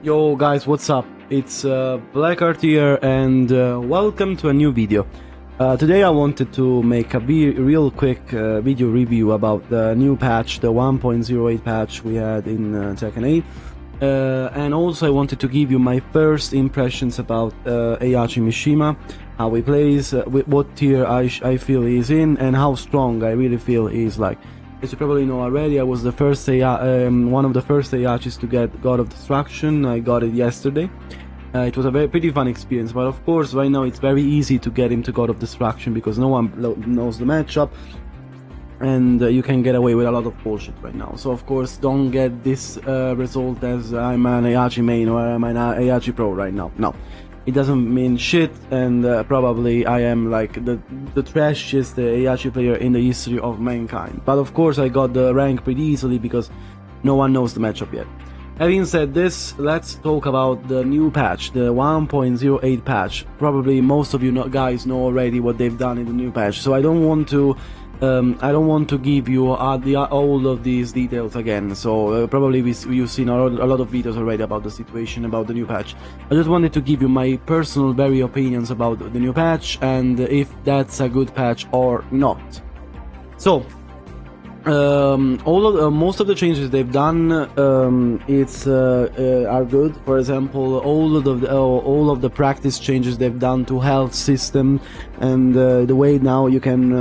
Yo guys, what's up? It's Blackheart here and welcome to a new video. Today I wanted to make a real quick video review about the new patch, the 1.08 patch we had in Tekken 8. And also I wanted to give you my first impressions about Heihachi Mishima, how he plays, what tier I feel he's in, and how strong I really feel he's like. As you probably know already, I was the first one of the first Heihachis to get God of Destruction. I got it yesterday. It was a pretty fun experience, but of course right now it's very easy to get into God of Destruction because no one knows the matchup, and you can get away with a lot of bullshit right now. So of course don't get this result as I'm an Heihachi main or I'm an Heihachi pro right now. No. It doesn't mean shit, and probably I am like the trashiest Heihachi player in the history of mankind. But of course I got the rank pretty easily because no one knows the matchup yet. Having said this, let's talk about the new patch, the 1.08 patch. Probably most of you guys know already what they've done in the new patch, so I don't want to give you all of these details again. So probably you've seen a lot of videos already about the situation, about the new patch. I just wanted to give you my personal very opinions about the new patch and if that's a good patch or not. So most of the changes they've done are good. For example, all of the practice changes they've done to health system, and the way now you can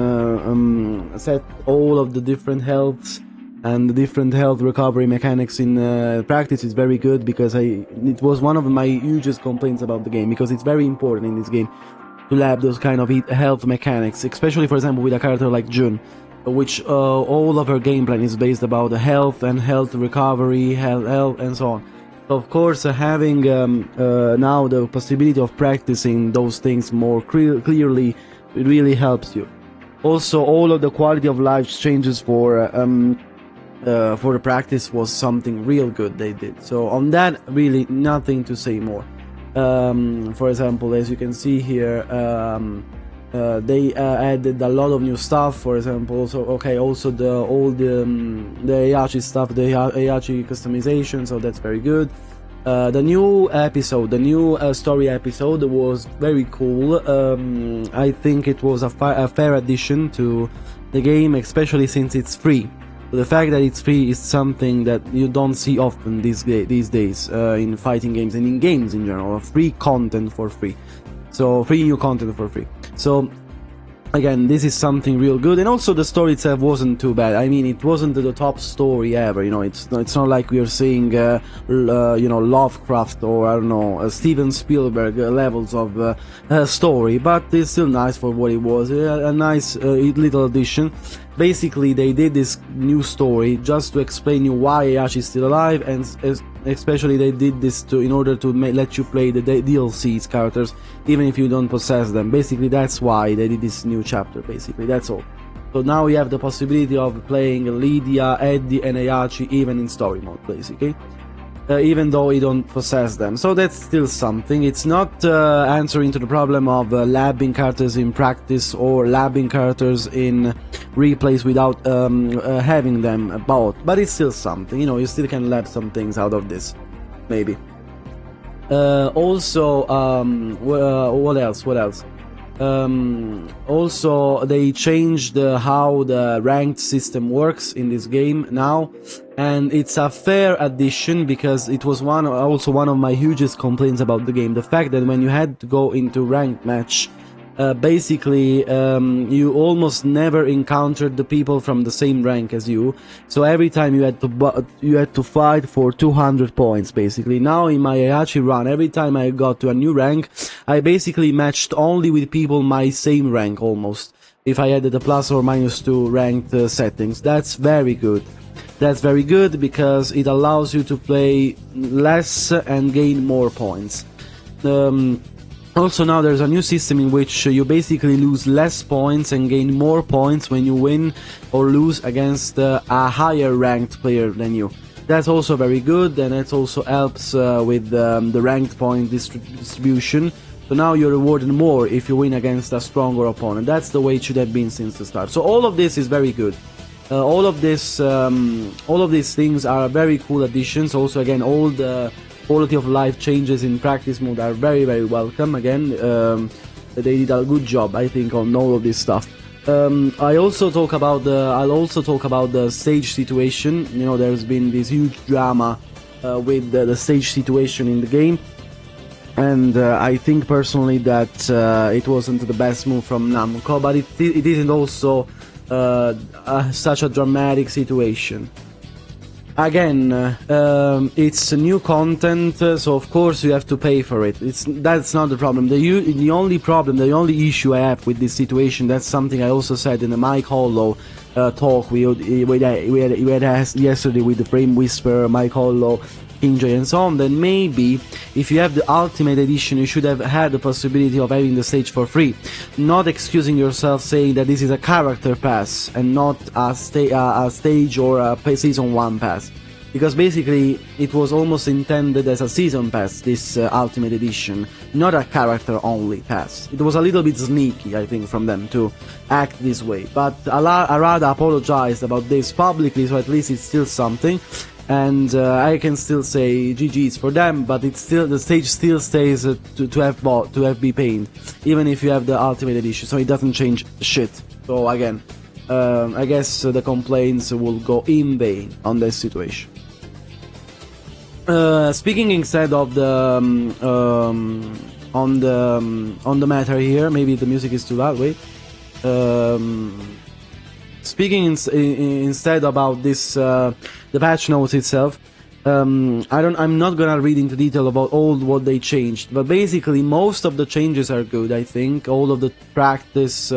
set all of the different healths and the different health recovery mechanics in practice is very good, because it was one of my hugest complaints about the game, because it's very important in this game to have those kind of health mechanics, especially for example with a character like Jun, which all of her game plan is based about health and health recovery, health and so on. So of course having now the possibility of practicing those things more clearly, it really helps you. Also, all of the quality of life changes for the practice was something real good they did. So on that, really nothing to say more. For example, as you can see here, they added a lot of new stuff. For example, also the Heihachi stuff, the Heihachi customization, so that's very good. The new episode, the new story episode was very cool. I think it was a fair addition to the game, especially since it's free. The fact that it's free is something that you don't see often these days in fighting games and in games in general. Free content for free. So free new content for free. So again, this is something real good, and also the story itself wasn't too bad. I mean, it wasn't the top story ever. You know, it's not like we are seeing you know, Lovecraft or I don't know Steven Spielberg levels of story, but it's still nice for what it was. A nice little addition. Basically, they did this new story just to explain you why Heihachi is still alive, and especially they did this in order to let you play the DLC's characters even if you don't possess them. Basically, that's why they did this new chapter. Basically, that's all. So now you have the possibility of playing Lydia, Eddie, and Heihachi even in story mode, basically. Even though you don't possess them, so that's still something. It's not answering to the problem of labbing characters in practice or labbing characters in replays without having them both, but it's still something. You know, you still can lab some things out of this, maybe. Also, what else? Also, they changed how the ranked system works in this game now, and it's a fair addition, because it was also one of my hugest complaints about the game. The fact that when you had to go into ranked match, basically you almost never encountered the people from the same rank as you, so every time you had to fight for 200 points basically. Now in my Heihachi run, every time I got to a new rank, I basically matched only with people my same rank almost, if I added the plus or minus 2 ranked settings. That's very good. That's very good because it allows you to play less and gain more points. Also, now there's a new system in which you basically lose less points and gain more points when you win or lose against a higher ranked player than you. That's also very good, and it also helps with the ranked point distribution. So now you're rewarded more if you win against a stronger opponent. That's the way it should have been since the start. So all of this is very good. All of these things are very cool additions. Also, again, all quality of life changes in practice mode are very, very welcome. Again, they did a good job, I think, on all of this stuff. I'll also talk about the stage situation. You know, there's been this huge drama with the stage situation in the game, and I think personally that it wasn't the best move from Namco, but it isn't also such a dramatic situation. Again, it's new content, so of course you have to pay for it. That's not the problem. The only issue I have with this situation, that's something I also said in the Mike Hollow talk we had yesterday with the Frame Whisperer, Mike Hollow, Kingjoy and so on, then maybe if you have the Ultimate Edition you should have had the possibility of having the stage for free, not excusing yourself saying that this is a character pass and not a stage or a season 1 pass, because basically it was almost intended as a season pass, this Ultimate Edition, not a character only pass. It was a little bit sneaky, I think, from them to act this way, but Arada apologized about this publicly, so at least it's still something. And I can still say GG's for them, but it's still, the stage still stays to have be paid, even if you have the Ultimate Edition, so it doesn't change shit. So again, I guess the complaints will go in vain on this situation. Speaking instead of the on the matter here, maybe the music is too loud. Wait. Speaking instead about this, the patch notes itself, I'm not gonna read into detail about all what they changed, but basically most of the changes are good, I think. All of the practice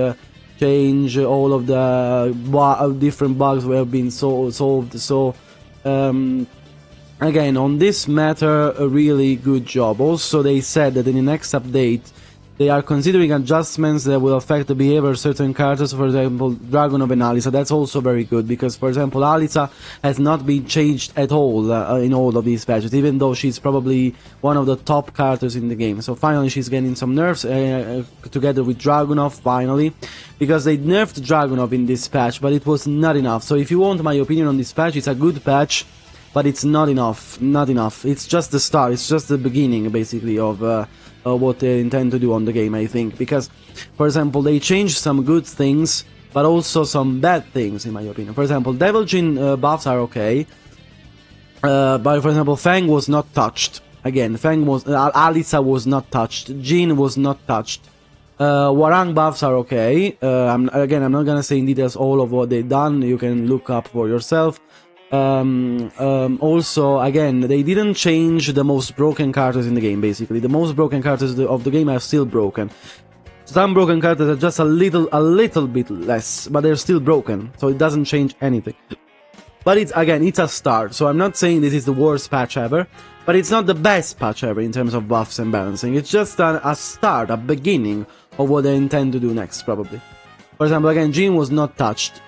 change, all of the different bugs have been solved, so again, on this matter, a really good job. Also, they said that in the next update, they are considering adjustments that will affect the behavior of certain characters, for example, Dragunov and Alisa. That's also very good, because, for example, Alisa has not been changed at all in all of these patches, even though she's probably one of the top characters in the game. So finally she's getting some nerfs, together with Dragunov, finally, because they nerfed Dragunov in this patch, but it was not enough. So if you want my opinion on this patch, it's a good patch, but it's not enough, It's just the start, it's just the beginning, basically, of what they intend to do on the game, I think. Because, for example, they changed some good things, but also some bad things, in my opinion. For example, Devil Jin buffs are okay, but for example, Fang was not touched. Again, Alisa was not touched, Jin was not touched. Warang buffs are okay. I'm not gonna say in details all of what they've done, you can look up for yourself. Also, again, they didn't change the most broken characters in the game, basically. The most broken characters of the game are still broken. Some broken characters are just a little bit less, but they're still broken, so it doesn't change anything. But it's a start, so I'm not saying this is the worst patch ever, but it's not the best patch ever in terms of buffs and balancing. It's just a start, a beginning of what they intend to do next, probably. For example, again, Jin was not touched.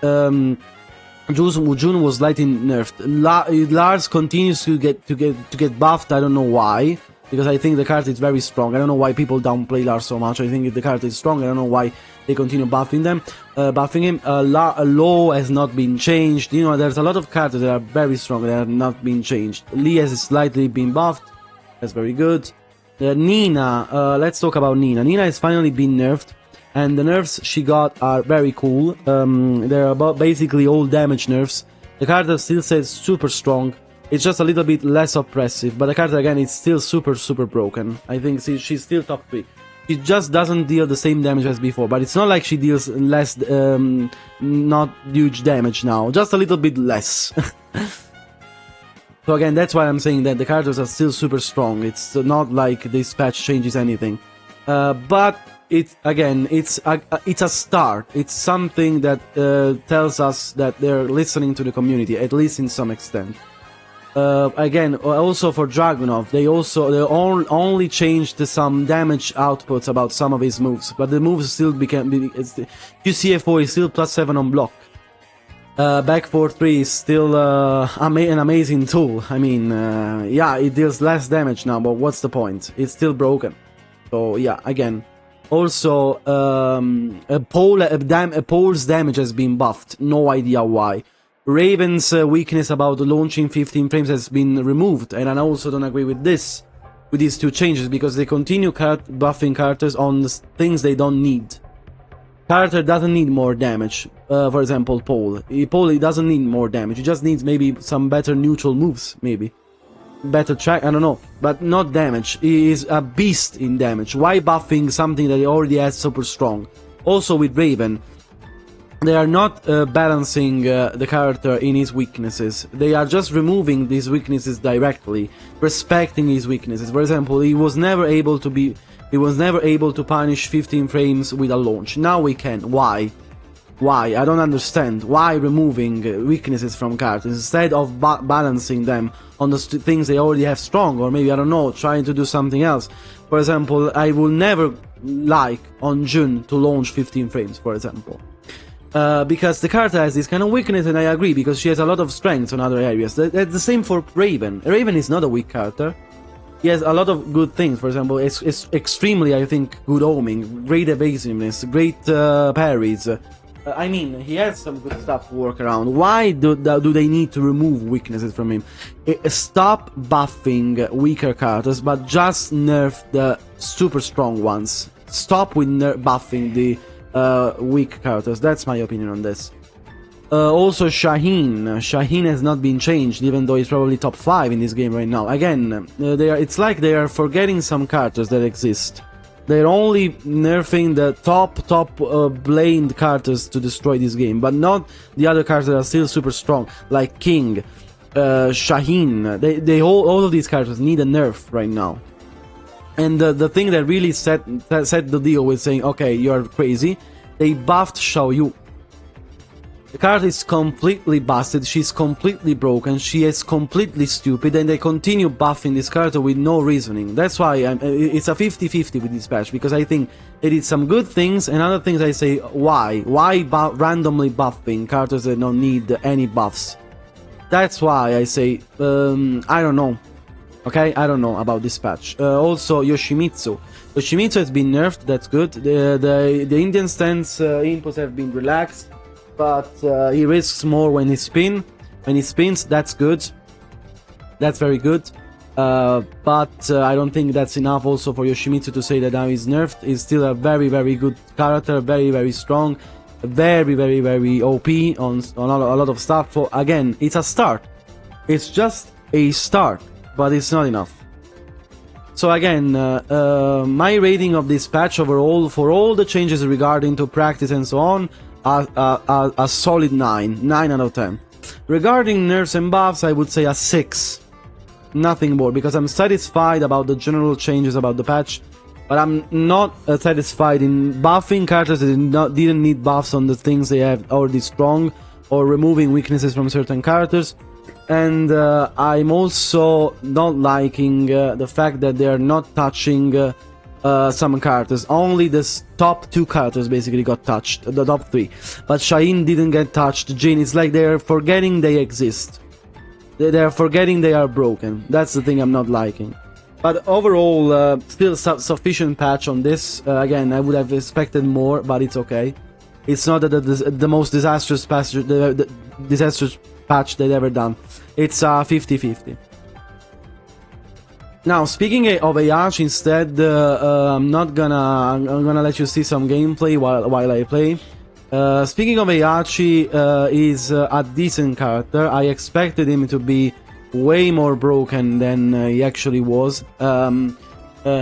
Jun was slightly nerfed. Lars continues to get buffed. I don't know why, because I think the character is very strong. I don't know why people downplay Lars so much. I think the character is strong. I don't know why they continue buffing him. Law has not been changed. You know, there's a lot of characters that are very strong that have not been changed. Lee has slightly been buffed. That's very good. Nina, let's talk about Nina. Nina has finally been nerfed. And the nerfs she got are very cool. They're about basically all damage nerfs. The character still stays super strong. It's just a little bit less oppressive, but the character again is still super broken. I think she's still top 3. She just doesn't deal the same damage as before, but it's not like she deals less, not huge damage now, just a little bit less. So again, that's why I'm saying that the characters are still super strong. It's not like this patch changes anything, but it's a start. It's something that tells us that they're listening to the community, at least in some extent. Again, also for Dragunov, they only changed some damage outputs about some of his moves, but the moves still QCFO is still +7 on block. Back 4-3 is still an amazing tool. I mean, yeah, it deals less damage now, but what's the point? It's still broken. So yeah, again. Also, a pole's damage has been buffed. No idea why. Raven's weakness about launching 15 frames has been removed, and I also don't agree with this, with these two changes, because they continue buffing characters on the things they don't need. Character doesn't need more damage. For example, Paul. Paul, he doesn't need more damage. He just needs maybe some better neutral moves, maybe. Better track, I don't know. But not damage. He is a beast in damage. Why buffing something that he already has super strong? Also with Raven, they are not balancing the character in his weaknesses. They are just removing these weaknesses directly, respecting his weaknesses. For example, he was never able to punish 15 frames with a launch. Now we can. Why? Why? I don't understand. Why removing weaknesses from characters instead of balancing them on the things they already have strong, or maybe, I don't know, trying to do something else. For example, I will never like on Jun to launch 15 frames, for example. Because the character has this kind of weakness, and I agree, because she has a lot of strengths on other areas. That's the same for Raven. Raven is not a weak character. He has a lot of good things. For example, it's extremely, I think, good homing, great evasiveness, great parries. I mean, he has some good stuff to work around. Why do they need to remove weaknesses from him? Stop buffing weaker characters, but just nerf the super strong ones. Stop with buffing the weak characters. That's my opinion on this. Also Shaheen has not been changed, even though he's probably top 5 in this game right now. Again, it's like they are forgetting some characters that exist. They're only nerfing the top blamed characters to destroy this game, but not the other characters that are still super strong, like King, Shaheen. They all of these characters need a nerf right now. And the thing that really set the deal with saying, okay, you're crazy, they buffed Xiaoyu. The card is completely busted, she's completely broken, she is completely stupid, and they continue buffing this character with no reasoning. That's why it's a 50-50 with this patch, because I think they did some good things, and other things I say, why? Why randomly buffing characters that don't need any buffs? That's why I say, I don't know. Okay, I don't know about this patch. Also, Yoshimitsu. Yoshimitsu has been nerfed, that's good. The Indian stance inputs have been relaxed, but he risks more when he spins. When he spins, that's good. That's very good. But I don't think that's enough also for Yoshimitsu to say that now he's nerfed. He's still a very, very good character, very, very strong, very, very, very OP on a lot of stuff. For again, it's a start. It's just a start, but it's not enough. So again, my rating of this patch overall, for all the changes regarding to practice and so on, a solid 9 out of 10. Regarding nerfs and buffs, I would say a 6. Nothing more, because I'm satisfied about the general changes about the patch, but I'm not satisfied in buffing characters that didn't need buffs on the things they have already strong, or removing weaknesses from certain characters. And I'm also not liking the fact that they are not touching some characters. Only the top 2 characters basically got touched, the top 3. But Shaheen didn't get touched. Jin, it's like they're forgetting they exist. They're forgetting they are broken. That's the thing I'm not liking. But overall, still sufficient patch on this. Again, I would have expected more, but it's okay. It's not the most disastrous patch, the disastrous patch they've ever done. It's 50-50. Now, speaking of Heihachi instead, I'm gonna let you see some gameplay while I play. Speaking of Heihachi, is a decent character. I expected him to be way more broken than he actually was.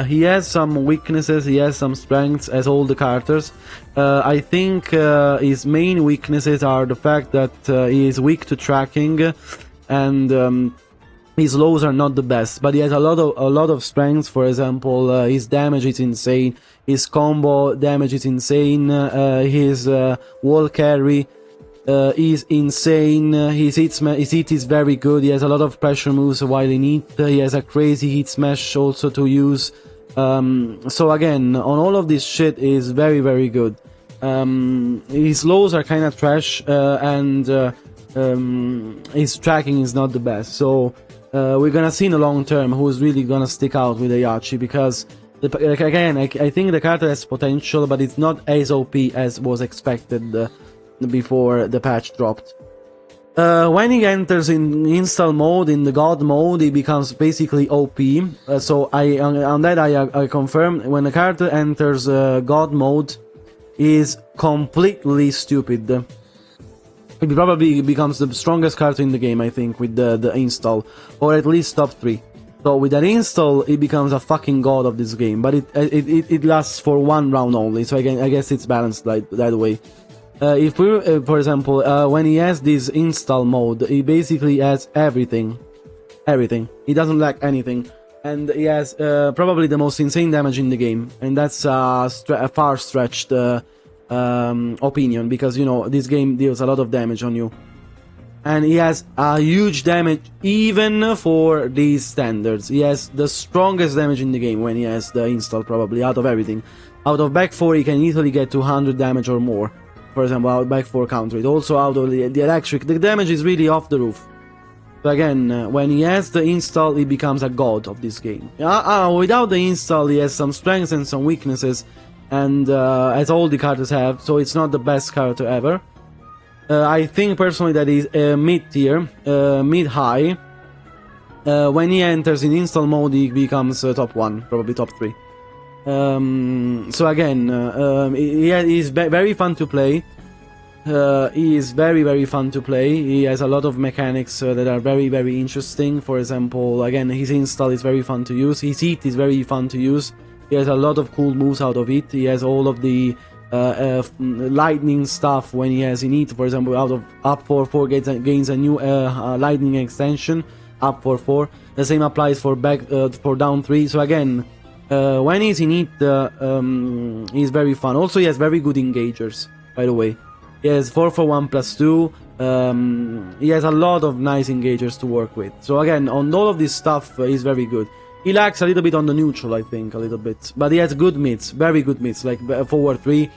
He has some weaknesses, he has some strengths, as all the characters. I think his main weaknesses are the fact that he is weak to tracking, and his lows are not the best, but he has a lot of strengths. For example, his damage is insane, his combo damage is insane, his wall carry is insane, his hit is very good, he has a lot of pressure moves while in it, he has a crazy hit smash also to use. So again, on all of this shit is very, very good. His lows are kind of trash, and his tracking is not the best, so we're gonna see in the long term who's really gonna stick out with Heihachi, because again, I think the character has potential, but it's not as OP as was expected before the patch dropped. When he enters in install mode, in the god mode, he becomes basically OP. So on that I confirm, when a character enters god mode, he is completely stupid. He probably becomes the strongest character in the game, I think, with the install, or at least top 3. So with an install, he becomes a fucking god of this game, but it lasts for 1 round only, so I guess it's balanced like that way. If we, for example, when he has this install mode, he basically has everything. Everything. He doesn't lack anything. And he has probably the most insane damage in the game. And that's a far-stretched opinion, because, you know, this game deals a lot of damage on you. And he has a huge damage even for these standards. He has the strongest damage in the game when he has the install, probably, out of everything. Out of back 4, he can easily get 200 damage or more. For example, out back 4 counter it. Also out of the electric, the damage is really off the roof. So again, when he has the install, he becomes a god of this game. Without the install, he has some strengths and some weaknesses, and as all the characters have, so it's not the best character ever. I think personally that he's mid-tier, mid-high. When he enters in install mode, he becomes top 1, probably top 3. So again, he's very fun to play. He is very fun to play. He has a lot of mechanics that are very interesting. For example, again, his install is very fun to use. His heat is very fun to use. He has a lot of cool moves out of it. He has all of the lightning stuff when he has in heat. For example, out of up 4 gains a new lightning extension. Up 4. The same applies for for down 3. So again, when he's in it, he's very fun. Also, he has very good engagers, by the way. He has 4-for-1 plus 2. He has a lot of nice engagers to work with. So again, on all of this stuff, he's very good. He lacks a little bit on the neutral, I think, a little bit. But he has good mids, very good mids, like forward 3,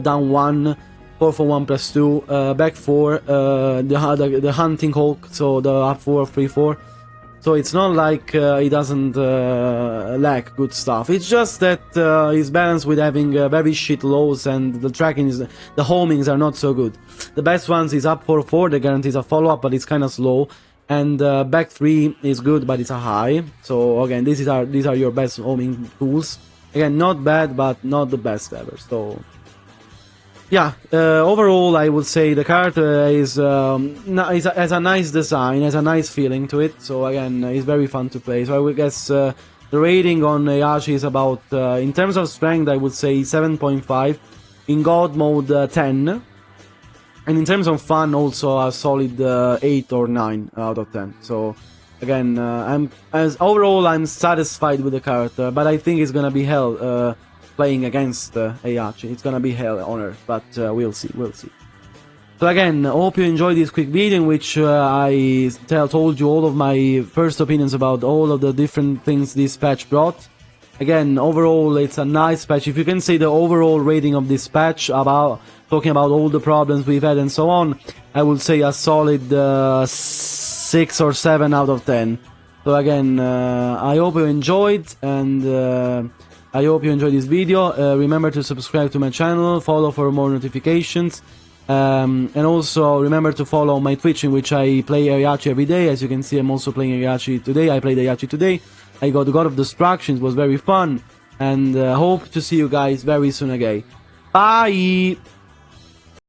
down 1, 4-for-1 plus 2, back 4, the hunting Hulk, so the up 4, 3-4. So it's not like he doesn't lack good stuff. It's just that he's balanced with having very shit lows, and the tracking is, the homings are not so good. The best ones is up 4-4, that guarantees a follow-up, but it's kind of slow. And back 3 is good, but it's a high. So again, these are your best homing tools. Again, not bad, but not the best ever. So yeah, overall I would say the character has a nice design, has a nice feeling to it. So again, it's very fun to play. So I would guess the rating on Heihachi is about, in terms of strength, I would say 7.5. In God mode, 10. And in terms of fun, also a solid 8 or 9 out of 10. So again, overall I'm satisfied with the character, but I think it's gonna be hell playing against Heihachi. It's gonna be hell on earth, but we'll see. So again, hope you enjoyed this quick video in which I told you all of my first opinions about all of the different things this patch brought. Again, overall, it's a nice patch. If you can say the overall rating of this patch, talking about all the problems we've had and so on, I would say a solid 6 or 7 out of 10. So again, I hope you enjoyed, and I hope you enjoyed this video. Remember to subscribe to my channel, follow for more notifications, and also remember to follow my Twitch, in which I play Heihachi every day. As you can see, I'm also playing Heihachi today. I played Heihachi today. I got God of Destruction. It was very fun, and hope to see you guys very soon again. Bye!